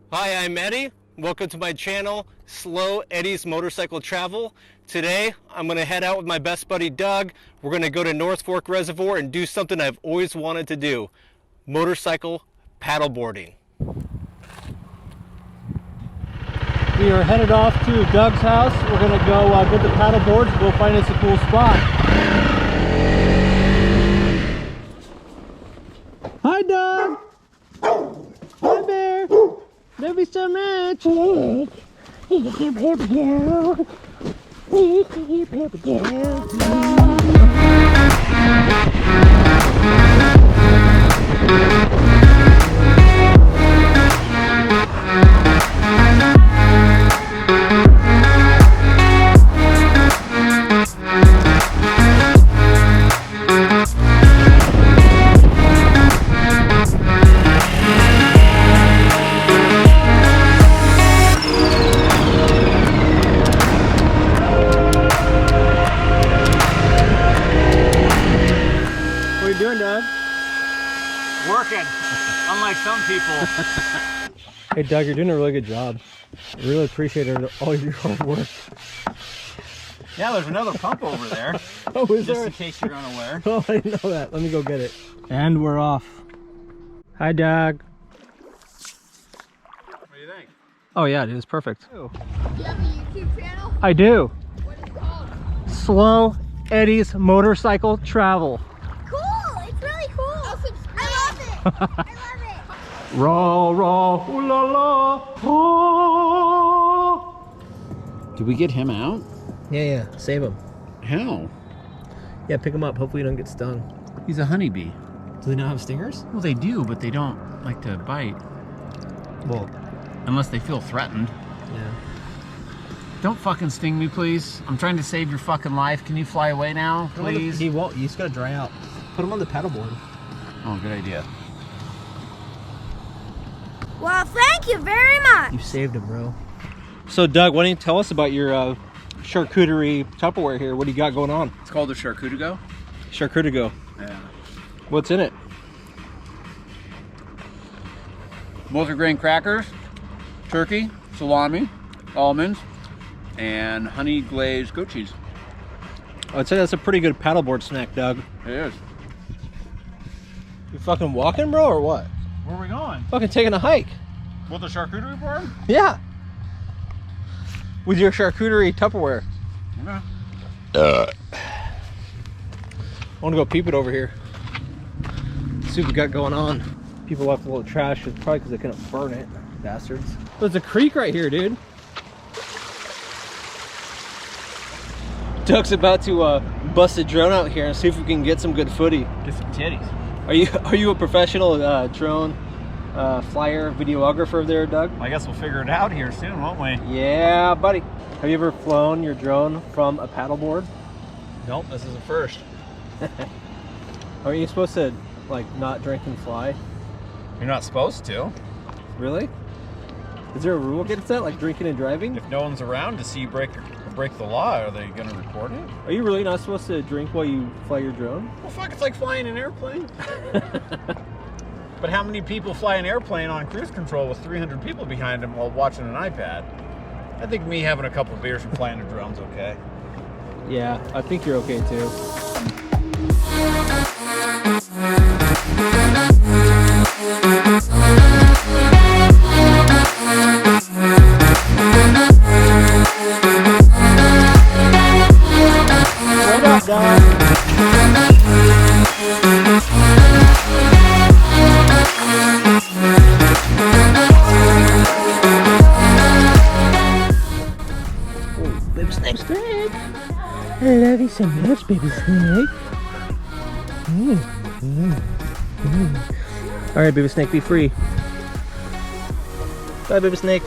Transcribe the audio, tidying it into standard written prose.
Hi, I'm Eddie. Welcome to my channel, Slow Eddie's Motorcycle Travel. Today, I'm gonna head out with my best buddy Doug. We're gonna go to North Fork Reservoir and do something I've always wanted to do, motorcycle paddleboarding. We are headed off to Doug's house. We're gonna go get the paddle boards, go find us a cool spot. Hi, Doug. Hi, Bear. Love you so much. Working, unlike some people. Hey Doug, you're doing a really good job. I really appreciate all your hard work. Yeah, there's another pump over there. Oh, is just there? in case you're unaware. Oh, I didn't know that. Let me go get it. And we're off. Hi, Doug. What do you think? Oh yeah, dude, it's perfect. Do you have a YouTube channel? I do. What is it called? Slow Eddie's Motorcycle Travel. Cool! It's really cool! I'll subscribe. I love it! I love it! Raw, raw, ooh la la, oh. Did we get him out? Yeah, save him. How? Yeah, pick him up. Hopefully you don't get stung. He's a honeybee. Do they not have stingers? Well, they do, but they don't like to bite. Well, Unless they feel threatened. yeah. Don't fucking sting me, please. I'm trying to save your fucking life. Can you fly away now, please? He won't. You just gotta dry out. Put him on the paddleboard. Oh, good idea. Well, thank you very much! You saved him, bro. So, Doug, why don't you tell us about your charcuterie Tupperware here? What do you got going on? It's called the charcuterie. Charcuterie. Yeah. What's in it? Multigrain crackers, turkey, salami, almonds, and honey glazed goat cheese. I'd say that's a pretty good paddleboard snack, Doug. It is. You fucking walking, bro, or what? Where are we going? Fucking taking a hike. With the charcuterie board? Yeah. With your charcuterie Tupperware. Okay. I want to go peep it over here. See what we got going on. People left a little trash. It's probably because they couldn't burn it. Bastards. There's a creek right here, dude. Doug's about to bust a drone out here and see if we can get some good footy. Get some titties. Are you a professional drone flyer videographer there, Doug? I guess we'll figure it out here soon, won't we? Yeah, buddy. Have you ever flown your drone from a paddleboard? Nope, this is a first. Aren't you supposed to like not drink and fly? You're not supposed to. Really? Is there a rule against that, like drinking and driving? If no one's around to see you break the law, are they gonna report it? Are you really not supposed to drink while you fly your drone? Well, fuck, it's like flying an airplane. But how many people fly an airplane on cruise control with 300 people behind them while watching an iPad? I think me having a couple of beers and flying a drone's okay. Yeah, I think you're okay too. What up, Doug? Baby snake. I love you so much, baby snake. All right, baby snake, be free. Bye, baby snake.